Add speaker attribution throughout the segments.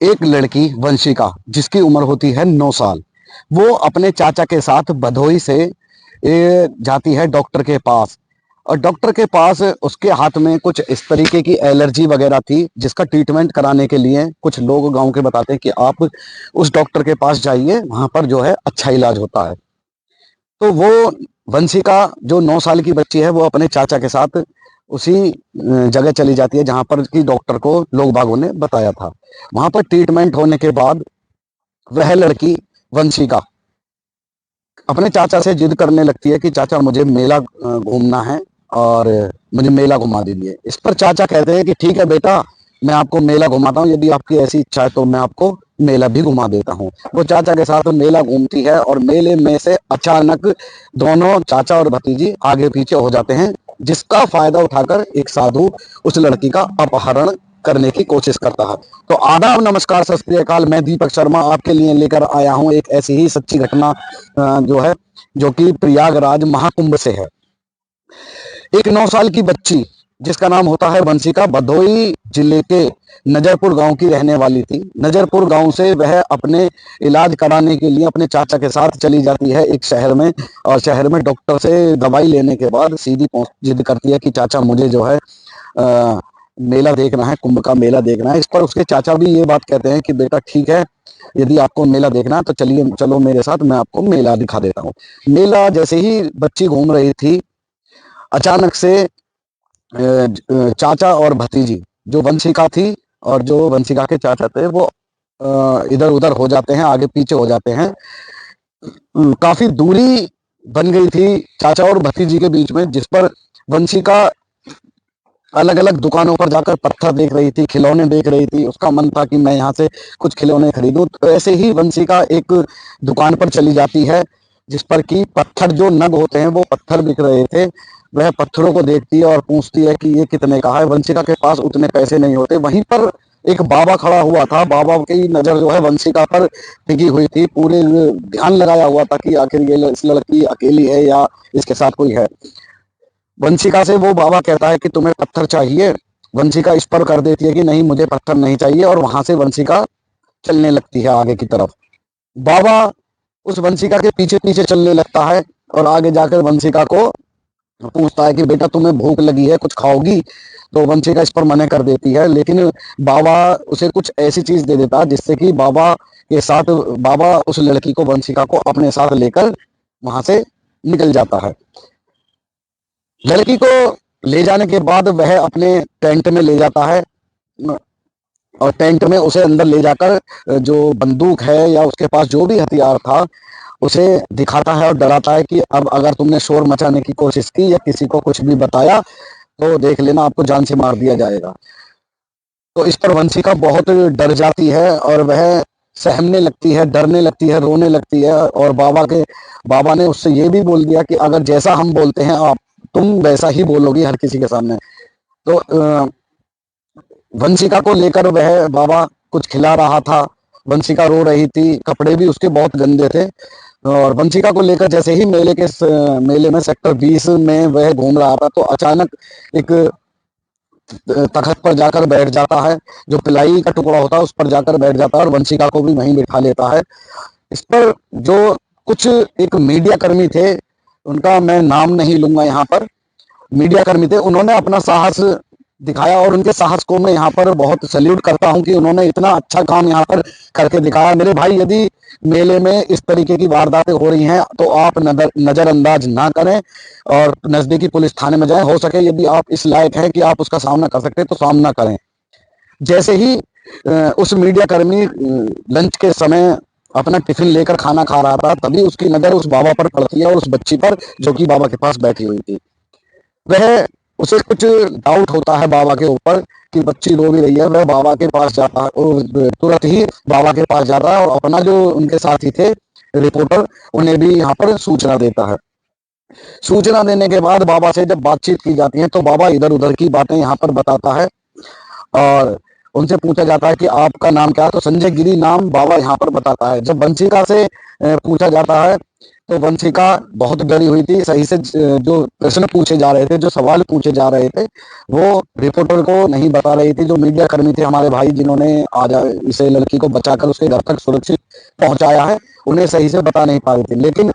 Speaker 1: एक लड़की वंशिका जिसकी उम्र होती है 9 साल, वो अपने चाचा के साथ भदोही से जाती है डॉक्टर के पास। और डॉक्टर के पास उसके हाथ में कुछ इस तरीके की एलर्जी वगैरह थी जिसका ट्रीटमेंट कराने के लिए कुछ लोग गांव के बताते हैं कि आप उस डॉक्टर के पास जाइए, वहां पर जो है अच्छा इलाज होता है। तो वो वंशिका जो 9 साल की बच्ची है वो अपने चाचा के साथ उसी जगह चली जाती है जहां पर कि डॉक्टर को लोग बागों ने बताया था। वहां पर ट्रीटमेंट होने के बाद वह लड़की वंशिका अपने चाचा से जिद करने लगती है कि चाचा मुझे मेला घूमना है और मुझे मेला घुमा दीजिए। इस पर चाचा कहते हैं कि ठीक है बेटा, मैं आपको मेला घुमाता हूँ, यदि आपकी ऐसी इच्छा है तो मैं आपको मेला भी घुमा देता हूँ। वो चाचा के साथ मेला घूमती है और मेले में से अचानक दोनों चाचा और भतीजी आगे पीछे हो जाते हैं, जिसका फायदा उठाकर एक साधु उस लड़की का अपहरण करने की कोशिश करता है। तो आदाब, नमस्कार, सत श्री अकाल। मैं दीपक शर्मा आपके लिए लेकर आया हूँ एक ऐसी ही सच्ची घटना जो है, जो कि प्रयागराज महाकुंभ से है। एक 9 साल की बच्ची जिसका नाम होता है वंशिका, भदोही जिले के नजरपुर गांव की रहने वाली थी। नजरपुर गांव से वह अपने इलाज कराने के लिए अपने चाचा के साथ चली जाती है एक शहर में, और शहर में डॉक्टर से दवाई लेने के बाद सीधी जिद करती है कि चाचा मुझे जो है मेला देखना है, कुंभ का मेला देखना है। इस पर उसके चाचा भी ये बात कहते हैं कि बेटा ठीक है, यदि आपको मेला देखना है तो चलिए, चलो मेरे साथ, मैं आपको मेला दिखा देता हूँ। मेला जैसे ही बच्ची घूम रही थी, अचानक से चाचा और भतीजी, जो वंशिका थी और जो वंशिका के चाचा थे, वो इधर उधर हो जाते हैं, आगे पीछे हो जाते हैं। काफी दूरी बन गई थी चाचा और भतीजी के बीच में, जिस पर वंशिका अलग अलग दुकानों पर जाकर पत्थर देख रही थी, खिलौने देख रही थी। उसका मन था कि मैं यहाँ से कुछ खिलौने खरीदूं। तो ऐसे ही वंशिका एक दुकान पर चली जाती है जिस पर कि पत्थर, जो नग होते हैं, वो पत्थर बिक रहे थे। वह पत्थरों को देखती है और पूछती है कि ये कितने का है। वंशिका के पास उतने पैसे नहीं होते। वहीं पर एक बाबा खड़ा हुआ था। बाबा की नजर जो है वंशिका पर टिकी हुई थी, पूरे ध्यान लगाया हुआ था कि आखिर ये इस लड़की अकेली है या इसके साथ कोई है। वंशिका से वो बाबा कहता है कि तुम्हें पत्थर चाहिए। वंशिका इस पर कर देती है कि नहीं, मुझे पत्थर नहीं चाहिए, और वहां से वंशिका चलने लगती है आगे की तरफ। बाबा उस वंशिका के पीछे पीछे चलने लगता है और आगे जाकर वंशिका को पूछता है कि बेटा तुम्हें भूख लगी है, कुछ खाओगी? तो वंशिका इस पर मना कर देती है, लेकिन बाबा उसे कुछ ऐसी चीज दे देता है जिससे कि बाबा उस लड़की को, वंशिका को अपने साथ लेकर वहां से निकल जाता है। लड़की को ले जाने के बाद वह अपने टेंट में ले जाता है, और टेंट में उसे अंदर ले जाकर जो बंदूक है या उसके पास जो भी हथियार था उसे दिखाता है और डराता है कि अब अगर तुमने शोर मचाने की कोशिश की या किसी को कुछ भी बताया तो देख लेना, आपको जान से मार दिया जाएगा। तो इस पर वंशिका बहुत डर जाती है और वह सहमने लगती है, डरने लगती है, रोने लगती है। और बाबा ने उससे ये भी बोल दिया कि अगर जैसा हम बोलते हैं आप, तुम वैसा ही बोलोगी हर किसी के सामने। तो वंशिका को लेकर वह बाबा कुछ खिला रहा था। वंशिका रो रही थी, कपड़े भी उसके बहुत गंदे थे। और वंशिका को लेकर जैसे ही मेले में सेक्टर 20 में वह घूम रहा था, तो अचानक एक तख्त पर जाकर बैठ जाता है। जो पिलाई का टुकड़ा होता है उस पर जाकर बैठ जाता है और वंशिका को भी वहीं बिठा लेता है। इस पर जो कुछ एक मीडिया कर्मी थे, उनका मैं नाम नहीं लूंगा यहाँ पर, मीडिया कर्मी थे, उन्होंने अपना साहस दिखाया और उनके साहस को मैं यहाँ पर बहुत सैल्यूट करता हूँ कि उन्होंने इतना अच्छा काम यहाँ पर करके दिखाया। मेरे भाई, यदि मेले में इस तरीके की वारदातें हो रही हैं तो आप नजरअंदाज ना करें और नजदीकी पुलिस थाने में जाएं। हो सके यदि आप इस लायक हैं कि आप उसका सामना कर सकते हैं तो सामना करें। जैसे ही उस मीडिया कर्मी लंच के समय अपना टिफिन लेकर खाना खा रहा था, तभी उसकी नजर उस बाबा पर पड़ती है और उस बच्ची पर जो कि बाबा के पास बैठी हुई थी। वह उसे कुछ डाउट होता है बाबा के ऊपर कि बच्ची रो भी रही है। वह बाबा के पास जाता है और तुरंत ही बाबा के पास जाता है और अपना जो उनके साथी थे रिपोर्टर, उन्हें भी यहाँ पर सूचना देता है। सूचना देने के बाद बाबा से जब बातचीत की जाती है तो बाबा इधर उधर की बातें यहाँ पर बताता है और उनसे पूछा जाता है कि आपका नाम क्या है, तो संजय गिरी नाम बाबा यहाँ पर बताता है। जब वंशिका से पूछा जाता है तो वंशिका बहुत डरी हुई थी। सही से जो प्रश्न पूछे जा रहे थे, जो सवाल पूछे जा रहे थे, वो रिपोर्टर को नहीं बता रही थी। जो मीडिया कर्मी थे हमारे भाई, जिन्होंने आज इसे लड़की को बचाकर उसके घर तक सुरक्षित पहुंचाया है, उन्हें सही से बता नहीं पा रही थी। लेकिन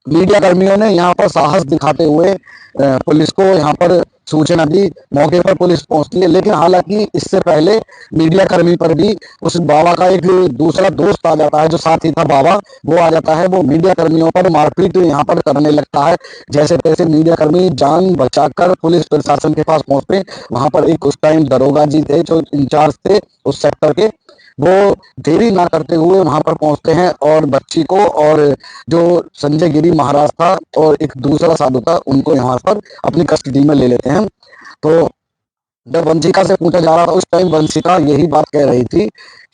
Speaker 1: मीडिया कर्मियों ने यहाँ पर साहस दिखाते हुए पुलिस को यहाँ पर सूचना दी। मौके पर पुलिस पहुंचती है, लेकिन हालांकि इससे पहले मीडिया कर्मी पर भी उस बाबा का एक दूसरा दोस्त आ जाता है, जो साथी था बाबा, वो आ जाता है। वो मीडिया कर्मियों पर मारपीट यहाँ पर करने लगता है। जैसे तैसे मीडिया कर्मी जान बचाकर पुलिस प्रशासन के पास पहुंचते। वहां पर एक उस टाइम दरोगा जी थे, जो इंचार्ज थे उस सेक्टर के। वो देरी ना करते हुए वहां पर पहुंचते हैं और बच्ची को, और जो संजय गिरी महाराज था और एक दूसरा साधु था, उनको यहाँ पर अपनी कस्टडी में ले लेते हैं। तो जब वंशिका से पूछा जा रहा था, उस टाइम वंशिका यही बात कह रही थी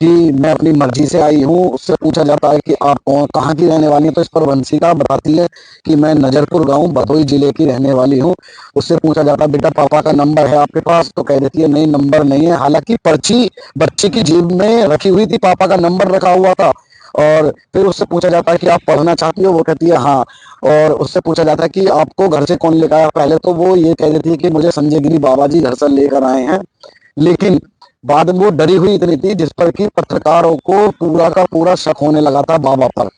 Speaker 1: कि मैं अपनी मर्जी से आई हूँ। उससे पूछा जाता है कि आप कहाँ की रहने वाली हैं, तो इस पर वंशिका बताती है कि मैं नजरपुर गांव भदोई जिले की रहने वाली हूँ। उससे पूछा जाता है बेटा पापा का नंबर है आपके पास, तो कह देती है नहीं नंबर नहीं है। हालांकि पर्ची बच्चे की जेब में रखी हुई थी, पापा का नंबर रखा हुआ था। और फिर उससे पूछा जाता है कि आप पढ़ना चाहती हो, वो कहती है हाँ। और उससे पूछा जाता है कि आपको घर से कौन लेकर आया। पहले तो वो ये कह देती है कि मुझे संजय गिरी बाबा जी घर से लेकर आए हैं, लेकिन बाद में वो डरी हुई इतनी थी जिस पर कि पत्रकारों को पूरा का पूरा शक होने लगा था बाबा पर।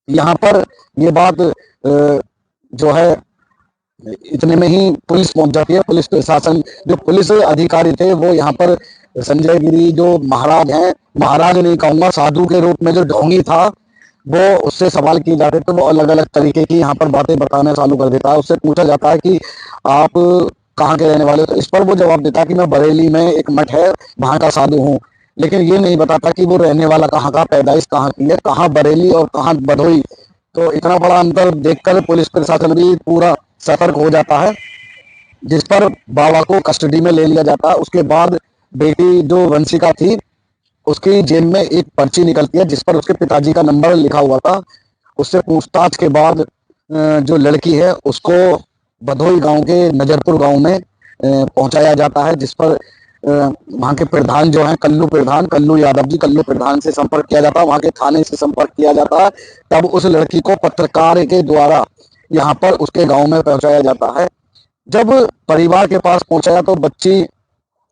Speaker 1: यहाँ पर ये बात जो है, इतने में ही पुलिस पहुंच जाती है। पुलिस प्रशासन, जो पुलिस अधिकारी थे, वो यहाँ पर संजय गिरी जो महाराज हैं, महाराज नहीं कहूंगा, साधु के रूप में जो ढोंगी था, वो उससे सवाल किए जाते तो वो अलग अलग तरीके की यहाँ पर बातें बताना चालू कर देता है। उससे पूछा जाता है कि आप कहाँ के रहने वाले हो, तो इस पर वो जवाब देता है कि मैं बरेली में एक मठ है वहां का साधु हूँ। लेकिन ये नहीं बताता कि वो रहने वाला कहाँ का, पैदाइश कहाँ की है, कहाँ बरेली और कहाँ भदोई। तो इतना बड़ा अंतर देखकर पुलिस प्रशासन भी पूरा सतर्क हो जाता है, जिस पर बाबा को कस्टडी में ले लिया जाता है। उसके बाद बेटी जो वंशिका थी, उसकी जेब में एक पर्ची निकलती है जिस पर उसके पिताजी का नंबर लिखा हुआ था। उससे पूछताछ के बाद जो लड़की है उसको भदोई गांव के नजरपुर गांव में पहुंचाया जाता है, जिस पर वहां के प्रधान जो हैं कल्लू यादव जी, कल्लू प्रधान से संपर्क किया जाता है, वहां के थाने से संपर्क किया जाता है। तब उस लड़की को पत्रकार के द्वारा यहाँ पर उसके गांव में पहुंचाया जाता है। जब परिवार के पास पहुंचाया तो बच्ची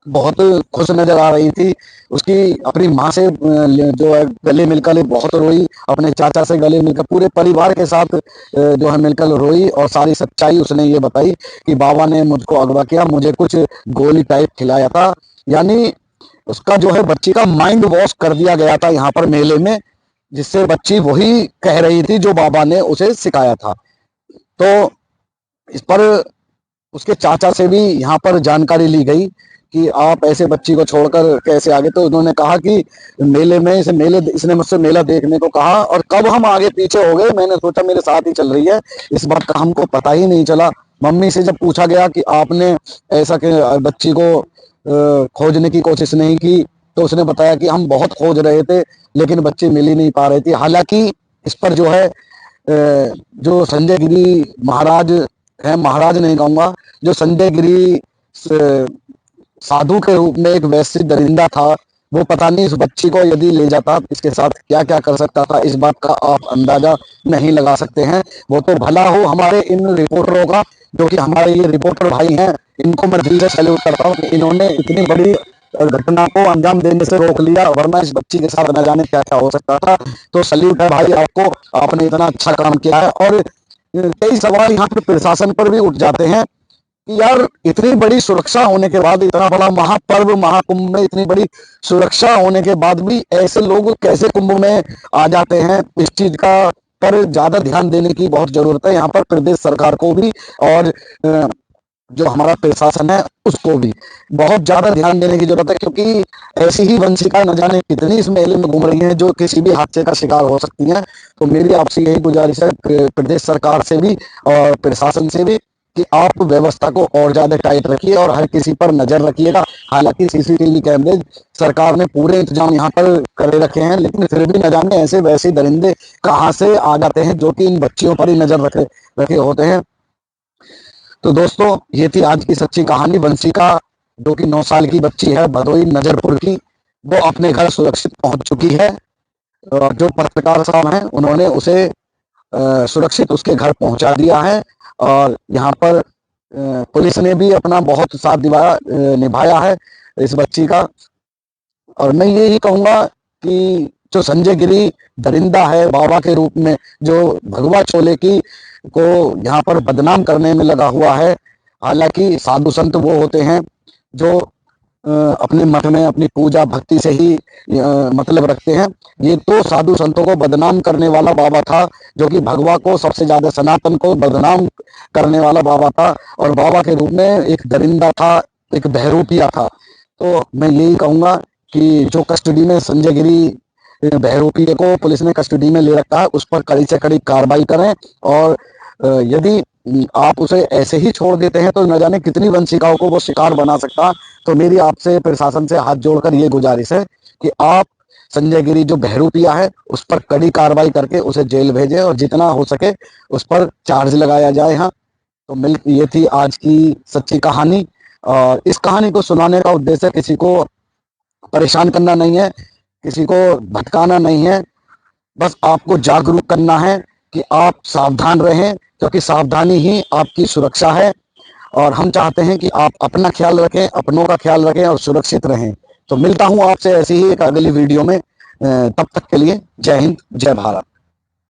Speaker 1: बहुत खुश नजर आ रही थी। उसकी अपनी माँ से जो है गले मिलकर बहुत रोई, अपने चाचा से गले मिलकर पूरे परिवार के साथ जो है मिलकर रोई, और सारी सच्चाई उसने ये बताई कि बाबा ने मुझको अगवा किया, मुझे कुछ गोली टाइप खिलाया था। यानी उसका जो है बच्ची का माइंड वॉश कर दिया गया था यहाँ पर मेले में, जिससे बच्ची वही कह रही थी जो बाबा ने उसे सिखाया था। तो इस पर उसके चाचा से भी यहाँ पर जानकारी ली गई कि आप ऐसे बच्ची को छोड़कर कैसे आगे। तो उन्होंने कहा कि मेले में इसने मुझसे मेला देखने को कहा, और कब हम आगे पीछे हो गए मैंने सोचा मेरे साथ ही चल रही है, इस बात का हमको पता ही नहीं चला। मम्मी से जब पूछा गया कि आपने ऐसा कि बच्ची को खोजने की कोशिश नहीं की, तो उसने बताया कि हम बहुत खोज रहे थे लेकिन बच्ची मिल ही नहीं पा रही थी। हालांकि इस पर जो है जो संजय गिरी महाराज है, महाराज नहीं कहूंगा, जो संजय गिरी साधु के रूप में एक वैश्य दरिंदा था, वो पता नहीं इस बच्ची को यदि ले जाता इसके साथ क्या क्या कर सकता था, इस बात का आप अंदाजा नहीं लगा सकते हैं। वो तो भला हो हमारे इन रिपोर्टरों का, जो कि हमारे ये रिपोर्टर भाई हैं, इनको मैं दिल से सैल्यूट करता हूँ कि इन्होंने इतनी बड़ी घटना को अंजाम देने से रोक लिया, वरना इस बच्ची के साथ न जाने क्या क्या हो सकता था। तो सैल्यूट है भाई आपको, आपने इतना अच्छा काम किया है। और कई सवाल यहाँ पर प्रशासन पर भी उठ जाते हैं कि यार इतनी बड़ी सुरक्षा होने के बाद, इतना बड़ा महापर्व महाकुंभ में इतनी बड़ी सुरक्षा होने के बाद भी ऐसे लोग कैसे कुंभ में आ जाते हैं। इस चीज का पर ज्यादा ध्यान देने की बहुत जरूरत है यहाँ पर प्रदेश सरकार को भी, और जो हमारा प्रशासन है उसको भी बहुत ज्यादा ध्यान देने की जरूरत है, क्योंकि ऐसी ही वंशिका न जाने कितनी इस मेले में घूम रही हैं जो किसी भी हादसे का शिकार हो सकती हैं। तो मेरी आपसे यही गुजारिश है प्रदेश सरकार से भी और प्रशासन से भी कि आप व्यवस्था को और ज्यादा टाइट रखिए और हर किसी पर नजर रखिएगा। हालांकि सीसीटीवी कैमरे सरकार ने पूरे इंतजाम यहाँ पर करे रखे हैं, लेकिन फिर भी न जाने ऐसे वैसे दरिंदे कहाँ से आ जाते हैं जो कि इन बच्चियों पर ही नजर रखे होते हैं। तो दोस्तों ये थी आज की सच्ची कहानी। वंशिका जो कि 9 साल की बच्ची है भदोई नजरपुर की, वो अपने घर सुरक्षित पहुंच चुकी है, और जो पत्रकार साहब हैं उन्होंने उसे सुरक्षित उसके घर पहुंचा दिया है। और यहाँ पर पुलिस ने भी अपना बहुत साथ निभाया है इस बच्ची का। और मैं यही कहूंगा कि जो संजय गिरी दरिंदा है बाबा के रूप में, जो भगवा चोले की को यहाँ पर बदनाम करने में लगा हुआ है, हालांकि साधु संत वो होते हैं जो अपने मठ में अपनी पूजा भक्ति से ही मतलब रखते हैं। ये तो साधु संतों को बदनाम करने वाला बाबा था, जो कि भगवा को, सबसे ज्यादा सनातन को बदनाम करने वाला बाबा था, और बाबा के रूप में एक दरिंदा था, एक बहरूपिया था। तो मैं यही कहूंगा कि जो कस्टडी में संजय गिरी बहरूपिये को पुलिस ने कस्टडी में ले रखा है, उस पर कड़ी से कड़ी कार्रवाई करें। और यदि आप उसे ऐसे ही छोड़ देते हैं तो न जाने कितनी वंशिकाओं को वो शिकार बना सकता। तो मेरी आपसे प्रशासन से हाथ जोड़कर ये गुजारिश है कि आप संजय गिरी जो बहरूपिया है उस पर कड़ी कार्रवाई करके उसे जेल भेजें, और जितना हो सके उस पर चार्ज लगाया जाए। हाँ, तो ये थी आज की सच्ची कहानी। और इस कहानी को सुनाने का उद्देश्य किसी को परेशान करना नहीं है, किसी को भटकाना नहीं है, बस आपको जागरूक करना है कि आप सावधान रहें, क्योंकि सावधानी ही आपकी सुरक्षा है। और हम चाहते हैं कि आप अपना ख्याल रखें, अपनों का ख्याल रखें और सुरक्षित रहें। तो मिलता हूं आपसे ऐसी ही एक अगली वीडियो में। तब तक के लिए जय हिंद, जय भारत।